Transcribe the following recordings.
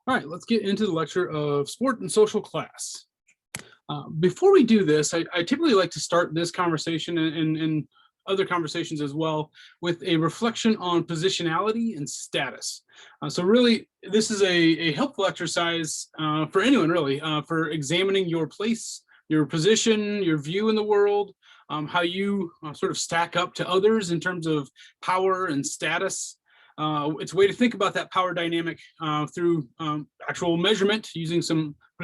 All right, let's get into the lecture of sport and social class. Before we do this, I typically like to start this conversation and other conversations as well with a reflection on positionality and status. So really, this is a helpful exercise for anyone really, for examining your place, your position, your view in the world, how you sort of stack up to others in terms of power and status. It's a way to think about that power dynamic through actual measurement, putting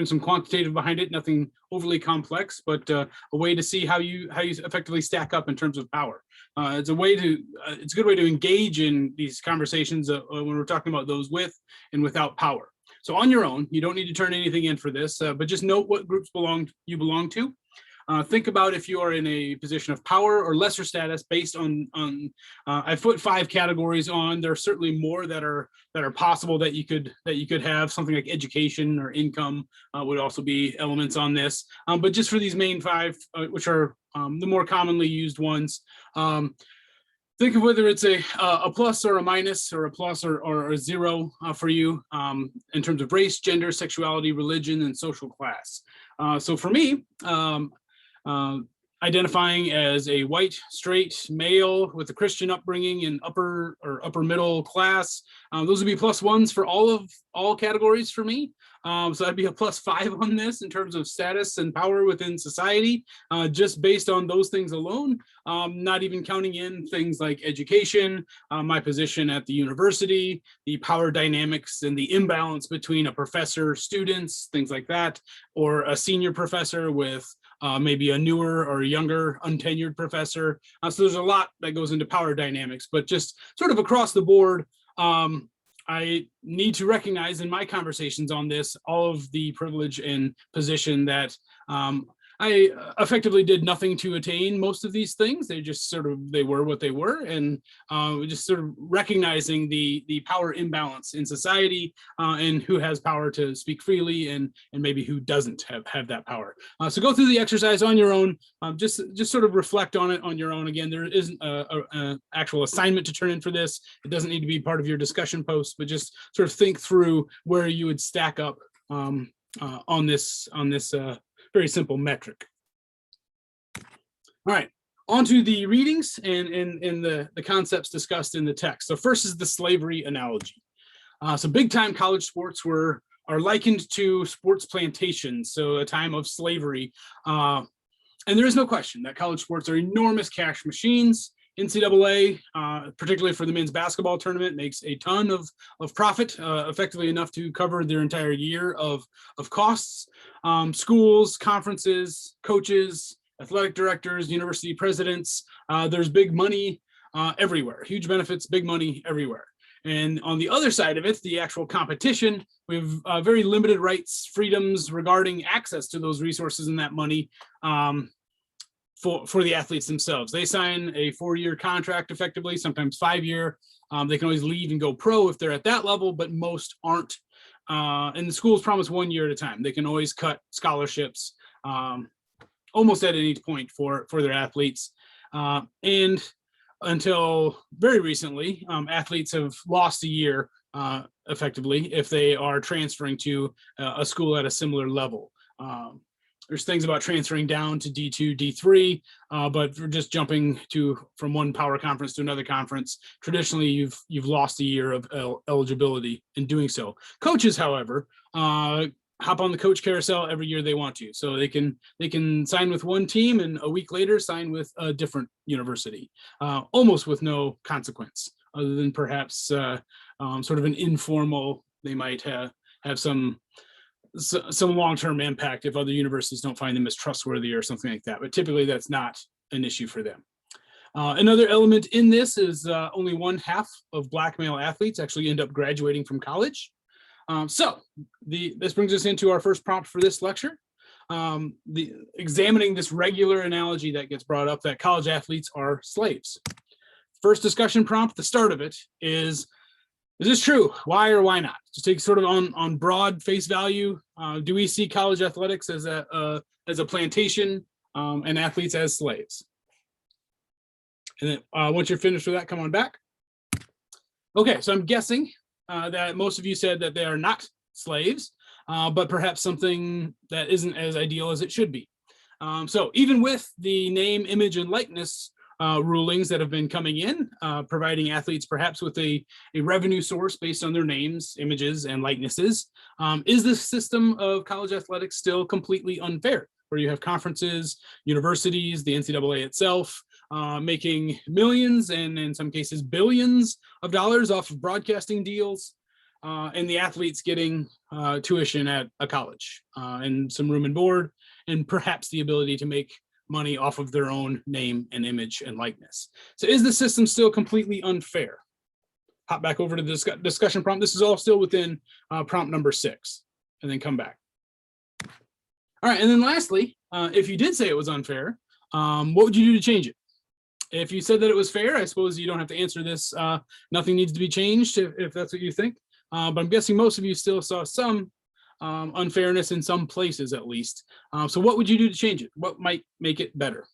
some quantitative behind it, nothing overly complex, but a way to see how you effectively stack up in terms of power. It's a good way to engage in these conversations when we're talking about those with and without power. So on your own, you don't need to turn anything in for this, but just note what groups you belong to. Think about if you are in a position of power or lesser status based on I've put 5 categories on. There are certainly more that are possible that you could have. Something like education or income would also be elements on this. But just for these main 5, which are the more commonly used ones, think of whether it's a plus or a minus, or a plus or a 0 for you in terms of race, gender, sexuality, religion, and social class. So for me, identifying as a white, straight male with a Christian upbringing in upper middle class, those would be +1s for all categories for me. So that'd be a +5 on this in terms of status and power within society, just based on those things alone, not even counting in things like education, my position at the university, the power dynamics and the imbalance between a professor, students, things like that, or a senior professor with maybe a newer or younger untenured professor. So there's a lot that goes into power dynamics, but just sort of across the board, I need to recognize in my conversations on this all of the privilege and position that I effectively did nothing to attain most of these things. They were what they were, and just sort of recognizing the power imbalance in society and who has power to speak freely and maybe who doesn't have that power. So go through the exercise on your own. Just sort of reflect on it on your own. Again, there isn't an actual assignment to turn in for this. It doesn't need to be part of your discussion post, but just sort of think through where you would stack up on this very simple metric. All right, on to the readings and the concepts discussed in the text. So first is the slavery analogy. So big time college sports are likened to sports plantations, so a time of slavery. And there is no question that college sports are enormous cash machines. NCAA, particularly for the men's basketball tournament, makes a ton of profit, effectively enough to cover their entire year of costs. Schools, conferences, coaches, athletic directors, university presidents, there's big money everywhere, huge benefits, big money everywhere. And on the other side of it, the actual competition, we have very limited rights, freedoms regarding access to those resources and that money. For the athletes themselves. They sign a 4-year contract effectively, sometimes 5-year. They can always leave and go pro if they're at that level, but most aren't. And the schools promise 1 year at a time. They can always cut scholarships almost at any point for their athletes. And until very recently, athletes have lost a year effectively if they are transferring to a school at a similar level. There's things about transferring down to D2, D3, but for just jumping from one power conference to another conference, traditionally you've lost a year of eligibility in doing so. Coaches, however, hop on the coach carousel every year they want to, so they can sign with one team and a week later sign with a different university, almost with no consequence, other than perhaps sort of an informal. They might have some long-term impact if other universities don't find them as trustworthy or something like that. But typically that's not an issue for them. Another element in this is only 1/2 of Black male athletes actually end up graduating from college. So this brings us into our first prompt for this lecture. Examining this regular analogy that gets brought up that college athletes are slaves. First discussion prompt, the start of it is this true? Why or why not? Just take sort of on broad face value. Do we see college athletics as a plantation and athletes as slaves? And then once you're finished with that, come on back. Okay, so I'm guessing that most of you said that they are not slaves, but perhaps something that isn't as ideal as it should be. So even with the name, image, and likeness rulings that have been coming in, providing athletes perhaps with a revenue source based on their names, images, and likenesses, is this system of college athletics still completely unfair, where you have conferences, universities, the NCAA itself, making millions and in some cases billions of dollars off of broadcasting deals, and the athletes getting tuition at a college and some room and board, and perhaps the ability to make money off of their own name and image and likeness. So is the system still completely unfair? Hop back over to the discussion prompt. This is all still within prompt number 6, and then come back. All right, and then lastly, if you did say it was unfair, what would you do to change it? If you said that it was fair, I suppose you don't have to answer this. Nothing needs to be changed if that's what you think. But I'm guessing most of you still saw some unfairness in some places at least. So what would you do to change it? What might make it better?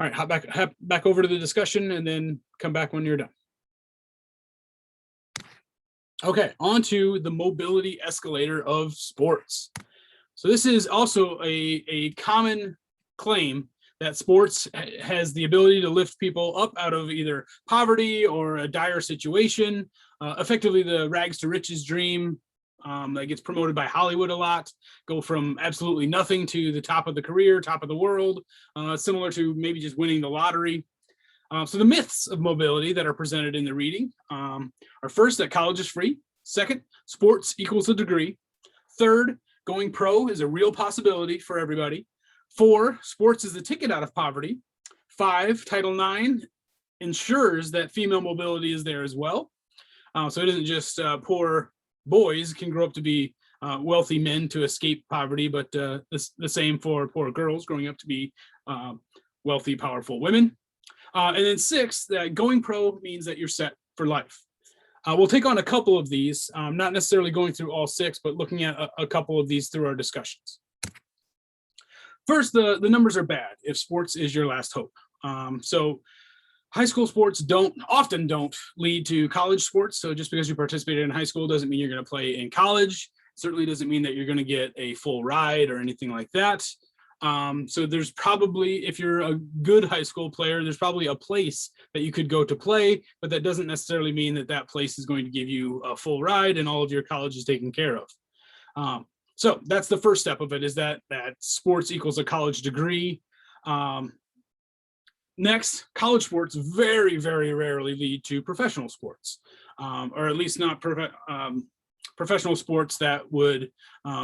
All right, hop back over to the discussion and then come back when you're done. Okay, on to the mobility escalator of sports. So this is also a common claim that sports has the ability to lift people up out of either poverty or a dire situation, effectively the rags to riches dream that gets promoted by Hollywood a lot, go from absolutely nothing to the top of the career, top of the world, similar to maybe just winning the lottery. So the myths of mobility that are presented in the reading are first, that college is free. Second, sports equals a degree. Third, going pro is a real possibility for everybody. 4, sports is the ticket out of poverty. 5, Title IX ensures that female mobility is there as well. So it isn't just poor boys can grow up to be wealthy men to escape poverty, but the same for poor girls growing up to be wealthy, powerful women. And then 6, that going pro means that you're set for life. We'll take on a couple of these, not necessarily going through all 6, but looking at a couple of these through our discussions. First, the numbers are bad if sports is your last hope. So high school sports often don't lead to college sports. So just because you participated in high school doesn't mean you're going to play in college. Certainly doesn't mean that you're going to get a full ride or anything like that. So there's probably, if you're a good high school player, there's probably a place that you could go to play, but that doesn't necessarily mean that that place is going to give you a full ride and all of your college is taken care of. So that's the first step of it, is that sports equals a college degree. Next, college sports very, very rarely lead to professional sports, or at least not professional sports that would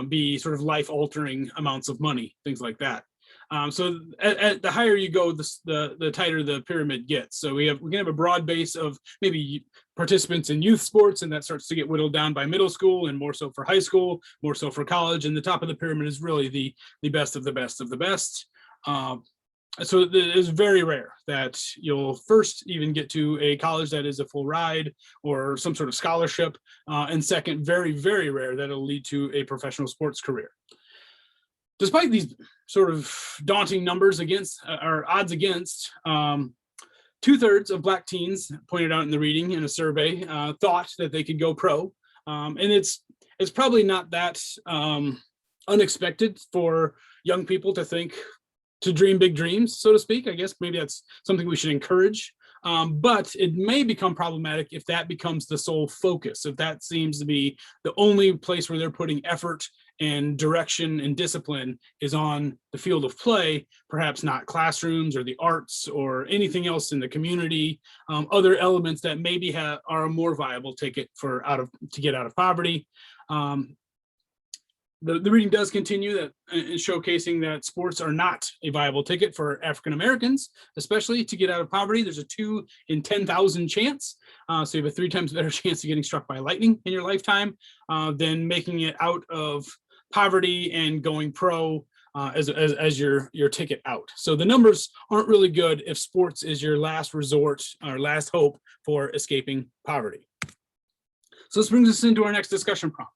be sort of life-altering amounts of money, things like that. So at the higher you go, the tighter the pyramid gets. So we can have a broad base of maybe participants in youth sports, and that starts to get whittled down by middle school, and more so for high school, more so for college. And the top of the pyramid is really the best of the best of the best. So it is very rare that you'll first even get to a college that is a full ride or some sort of scholarship. And second, very, very rare that it'll lead to a professional sports career. Despite these sort of daunting numbers against, or odds against, 2/3 of Black teens, pointed out in the reading in a survey, thought that they could go pro. And it's probably not that unexpected for young people to dream big dreams, so to speak. I guess maybe that's something we should encourage. But it may become problematic if that becomes the sole focus, if that seems to be the only place where they're putting effort and direction and discipline is on the field of play, perhaps not classrooms or the arts or anything else in the community, other elements that maybe are a more viable ticket to get out of poverty. The reading does continue that showcasing that sports are not a viable ticket for African Americans, especially to get out of poverty. There's a 2 in 10,000 chance. So you have a 3 times better chance of getting struck by lightning in your lifetime than making it out of poverty and going pro as your ticket out. So the numbers aren't really good if sports is your last resort or last hope for escaping poverty. So this brings us into our next discussion prompt.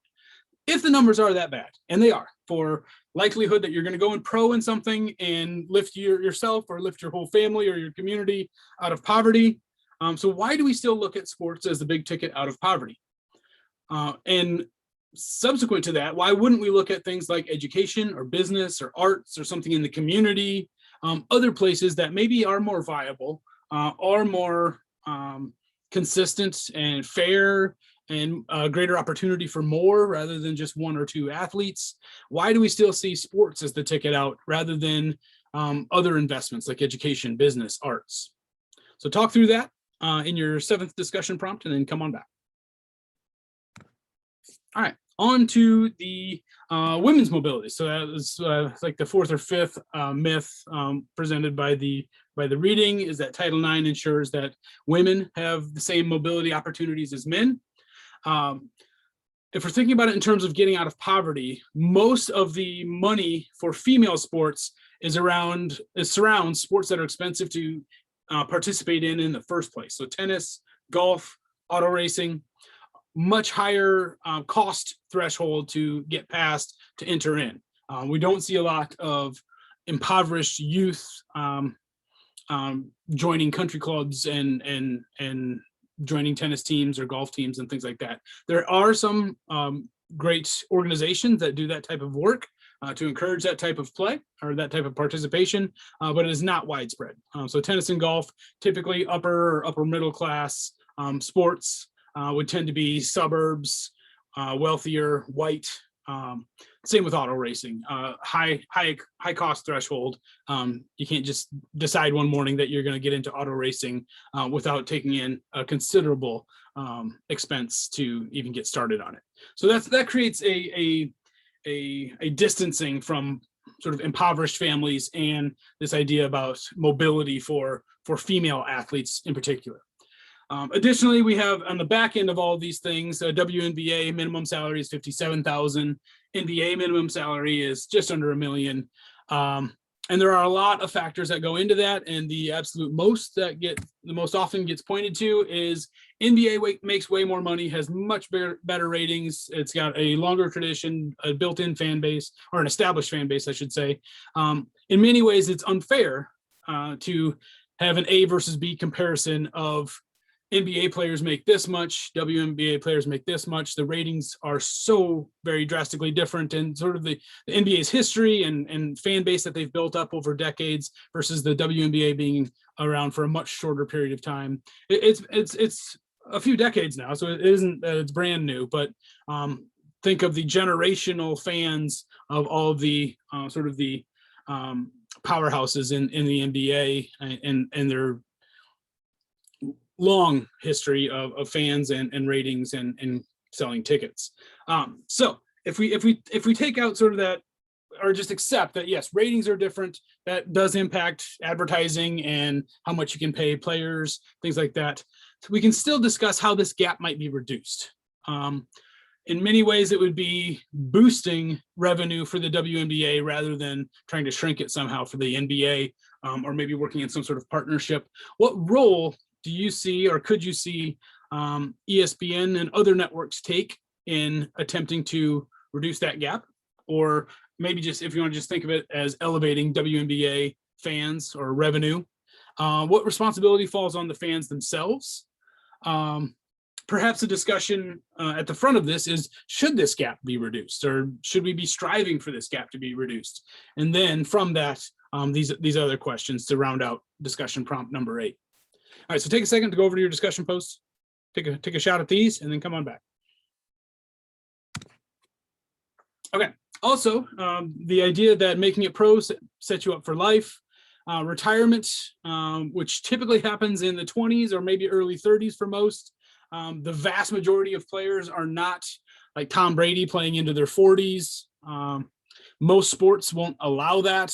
If the numbers are that bad, and they are, for likelihood that you're going to go in pro in something and lift yourself or lift your whole family or your community out of poverty, so why do we still look at sports as the big ticket out of poverty? And subsequent to that, why wouldn't we look at things like education or business or arts or something in the community, other places that maybe are more viable, are more consistent and fair, and a greater opportunity for more rather than just one or two athletes? Why do we still see sports as the ticket out rather than other investments like education, business, arts? So talk through that in your 7th discussion prompt, and then come on back. All right, on to the women's mobility. So that was like the 4th or 5th myth presented by the reading, is that Title IX ensures that women have the same mobility opportunities as men. If we're thinking about it in terms of getting out of poverty, most of the money for female sports surrounds sports that are expensive to participate in the first place. So tennis, golf, auto racing, much higher cost threshold to get past to enter in. We don't see a lot of impoverished youth joining country clubs and joining tennis teams or golf teams and things like that. There are some great organizations that do that type of work to encourage that type of play or that type of participation, but it is not widespread. So tennis and golf, typically upper or upper middle class sports, would tend to be suburbs, wealthier, white. Same with auto racing, high cost threshold. You can't just decide one morning that you're going to get into auto racing without taking in a considerable expense to even get started on it. So that creates a distancing from sort of impoverished families and this idea about mobility for female athletes in particular. Additionally, we have on the back end of all of these things, WNBA minimum salary is $57,000. NBA minimum salary is just under $1 million. And there are a lot of factors that go into that. And the absolute most that the most often gets pointed to is NBA makes way more money, has much better ratings. It's got a longer tradition, a built-in fan base, or an established fan base, I should say. In many ways, it's unfair to have an A versus B comparison of NBA players make this much, WNBA players make this much. The ratings are so very drastically different, and sort of the NBA's history and fan base that they've built up over decades versus the WNBA being around for a much shorter period of time. It's a few decades now, so it isn't that it's brand new, but think of the generational fans of all of the sort of the powerhouses in the NBA and their long history of fans and ratings and selling tickets. So if we take out sort of that, or just accept that, yes, ratings are different, that does impact advertising and how much you can pay players, things like that. So we can still discuss how this gap might be reduced. In many ways, it would be boosting revenue for the WNBA rather than trying to shrink it somehow for the NBA, or maybe working in some sort of partnership. What role do you see, or could you see ESPN and other networks take in attempting to reduce that gap? Or maybe just, if you want to just think of it as elevating WNBA fans or revenue, what responsibility falls on the fans themselves? Perhaps a discussion at the front of this is, should this gap be reduced, or should we be striving for this gap to be reduced? And then from that, these other questions to round out discussion prompt number 8. All right, so take a second to go over to your discussion posts, take a shot at these, and then come on back. Okay, also, the idea that making it pro sets you up for life. Retirement, which typically happens in the 20s or maybe early 30s for most. The vast majority of players are not like Tom Brady playing into their 40s. Most sports won't allow that.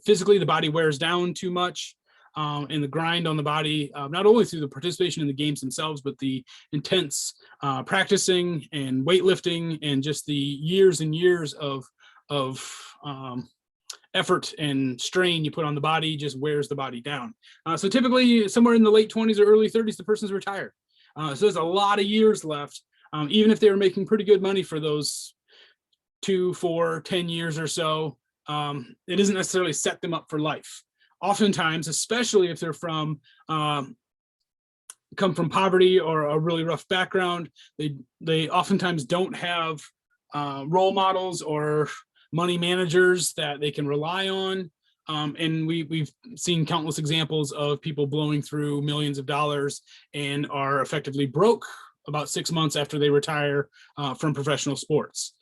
Physically, the body wears down too much. And the grind on the body, not only through the participation in the games themselves, but the intense practicing and weightlifting and just the years and years of effort and strain you put on the body just wears the body down. So typically somewhere in the late 20s or early 30s, the person's retired. So there's a lot of years left, even if they were making pretty good money for those 2, 4, 10 years or so. It doesn't necessarily set them up for life. Oftentimes, especially if they're come from poverty or a really rough background, they oftentimes don't have role models or money managers that they can rely on. And we've seen countless examples of people blowing through millions of dollars and are effectively broke about 6 months after they retire from professional sports.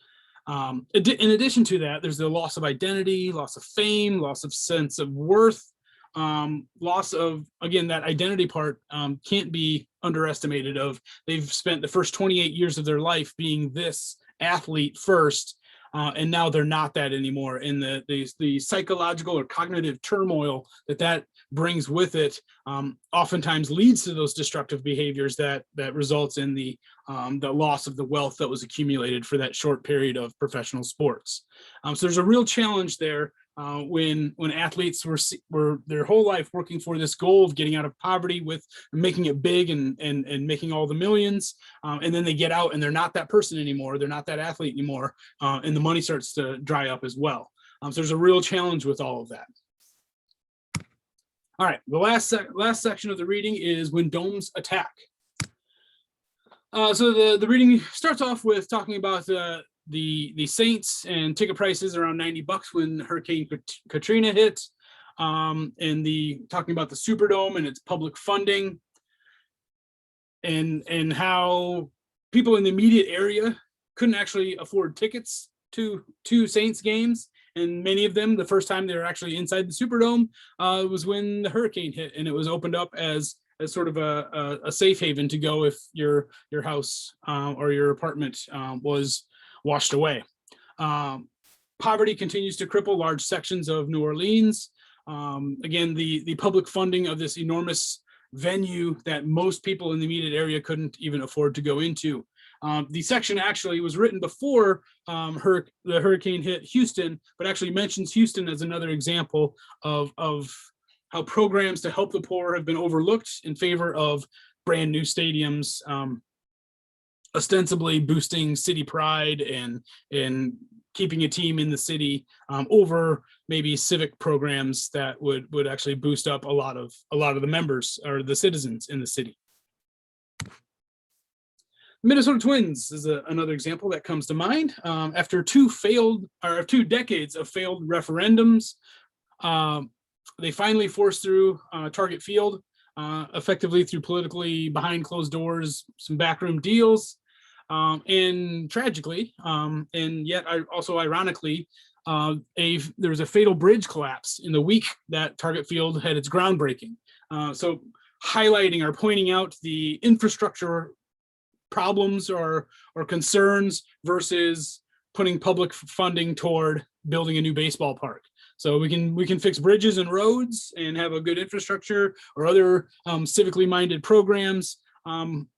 In addition to that, there's the loss of identity, loss of fame, loss of sense of worth, loss of, again, that identity part can't be underestimated. Of they've spent the first 28 years of their life being this athlete first, and now they're not that anymore. And the psychological or cognitive turmoil that brings with it oftentimes leads to those destructive behaviors that results in the loss of the wealth that was accumulated for that short period of professional sports. So there's a real challenge there when athletes were their whole life working for this goal of getting out of poverty with making it big and making all the millions, and then they get out and they're not that person anymore, they're not that athlete anymore, and the money starts to dry up as well. So there's a real challenge with all of that. All right, the last section of the reading is When Domes Attack. So the reading starts off with talking about the Saints and ticket prices around $90 when Hurricane Katrina hit, and talking about the Superdome and its public funding, and how people in the immediate area couldn't actually afford tickets to Saints games. And many of them, the first time they were actually inside the Superdome was when the hurricane hit, and it was opened up as sort of a safe haven to go if your house or your apartment was washed away. Poverty continues to cripple large sections of New Orleans. Again, the public funding of this enormous venue that most people in the immediate area couldn't even afford to go into. The section actually was written before the hurricane hit Houston, but actually mentions Houston as another example of how programs to help the poor have been overlooked in favor of brand new stadiums, ostensibly boosting city pride and keeping a team in the city over maybe civic programs that would actually boost up a lot of the members or the citizens in the city. Minnesota Twins is another example that comes to mind. After two decades of failed referendums, they finally forced through Target Field, effectively through politically behind closed doors, some backroom deals, and tragically, and yet also ironically, there was a fatal bridge collapse in the week that Target Field had its groundbreaking. So highlighting or pointing out the infrastructure problems or concerns versus putting public funding toward building a new baseball park. So we can fix bridges and roads and have a good infrastructure or other civically minded programs,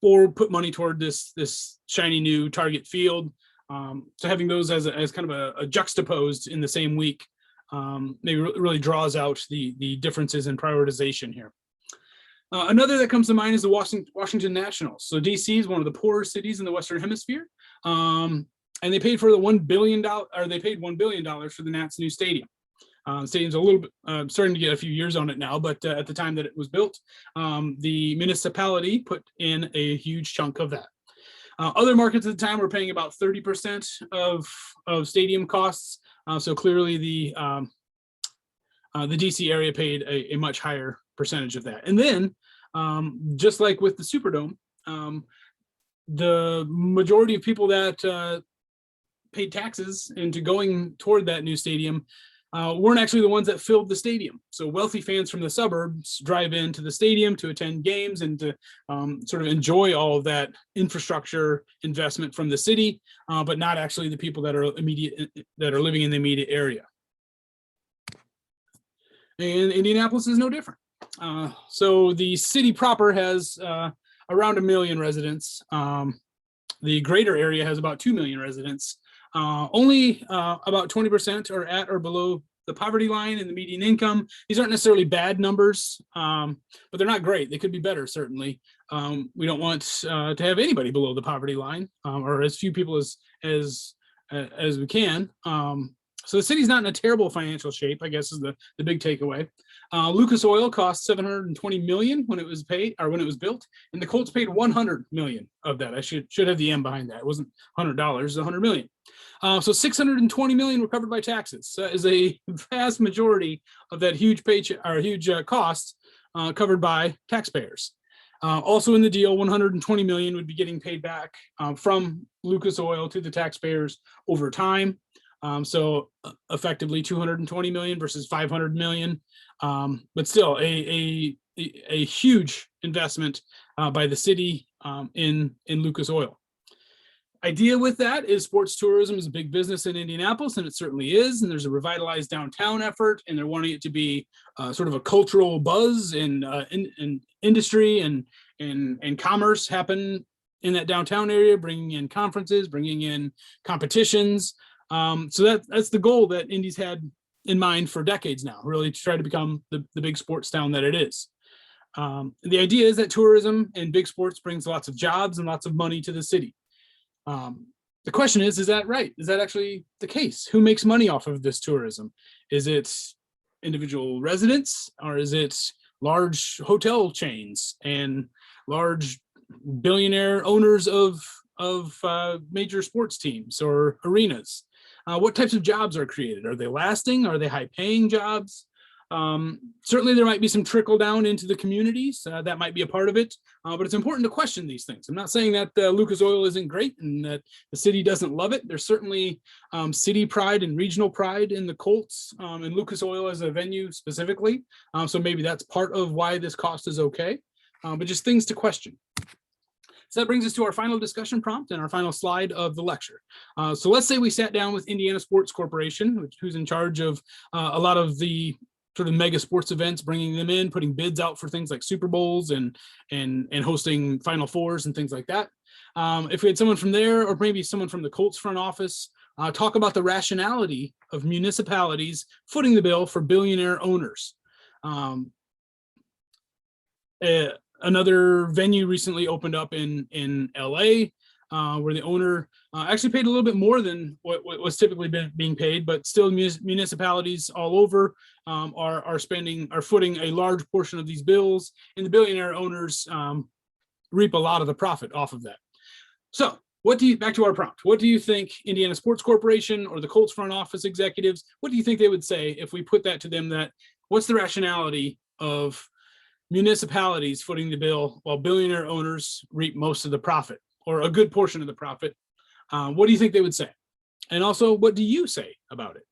or put money toward this shiny new Target Field. So having those as kind of a juxtaposed in the same week maybe really draws out the differences in prioritization here. Another that comes to mind is the Washington Nationals. So DC is one of the poorest cities in the Western Hemisphere, and they paid for $1 billion for the Nats' new stadium. Stadium's a little bit starting to get a few years on it now, but at the time that it was built, the municipality put in a huge chunk of that. Other markets at the time were paying about 30% of stadium costs. So clearly the DC area paid a much higher percentage of that. And then, just like with the Superdome, the majority of people that paid taxes into going toward that new stadium weren't actually the ones that filled the stadium. So wealthy fans from the suburbs drive into the stadium to attend games and to sort of enjoy all of that infrastructure investment from the city, but not actually the people that are living in the immediate area. And Indianapolis is no different. So the city proper has around 1 million residents. The greater area has about 2 million residents. Only about 20% are at or below the poverty line and the median income. These aren't necessarily bad numbers, but they're not great. They could be better, certainly. We don't want to have anybody below the poverty line, or as few people as we can. So the city's not in a terrible financial shape, I guess, is the big takeaway. Lucas Oil cost $720 million when it was paid, or when it was built, and the Colts paid $100 million of that. I should have the M behind that. It wasn't $100, it's $100 million. So $620 million were covered by taxes. So that is a vast majority of that huge paycheck or huge cost covered by taxpayers. Also in the deal, $120 million would be getting paid back from Lucas Oil to the taxpayers over time. So effectively $220 million versus $500 million, but still a huge investment by the city in Lucas Oil. Idea with that is sports tourism is a big business in Indianapolis, and it certainly is. And there's a revitalized downtown effort, and they're wanting it to be sort of a cultural buzz and industry and commerce happen in that downtown area, bringing in conferences, bringing in competitions. So that's the goal that Indy's had in mind for decades now, really to try to become the big sports town that it is. The idea is that tourism and big sports brings lots of jobs and lots of money to the city. The question is that right? Is that actually the case? Who makes money off of this tourism? Is it individual residents, or is it large hotel chains and large billionaire owners of major sports teams or arenas? What types of jobs are created? Are they lasting? Are they high-paying jobs? Certainly there might be some trickle down into the communities. That might be a part of it, but it's important to question these things. I'm not saying that Lucas Oil isn't great and that the city doesn't love it. There's certainly city pride and regional pride in the Colts and Lucas Oil as a venue specifically. So maybe that's part of why this cost is okay, but just things to question. So that brings us to our final discussion prompt and our final slide of the lecture. So let's say we sat down with Indiana Sports Corporation, who's in charge of a lot of the sort of mega sports events, bringing them in, putting bids out for things like Super Bowls and hosting Final Fours and things like that. If we had someone from there, or maybe someone from the Colts front office, talk about the rationality of municipalities footing the bill for billionaire owners. Another venue recently opened up in LA, where the owner actually paid a little bit more than what was typically being paid, but still municipalities all over are footing a large portion of these bills, and the billionaire owners reap a lot of the profit off of that. So back to our prompt, what do you think Indiana Sports Corporation or the Colts front office executives, what do you think they would say if we put that to them? What's the rationality of municipalities footing the bill while billionaire owners reap most of the profit, or a good portion of the profit? What do you think they would say? And also, what do you say about it?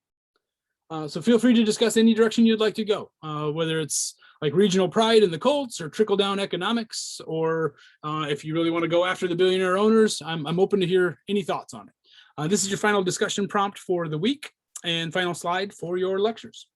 So feel free to discuss any direction you'd like to go, whether it's like regional pride in the Colts or trickle down economics, or if you really want to go after the billionaire owners. I'm open to hear any thoughts on it. This is your final discussion prompt for the week and final slide for your lectures.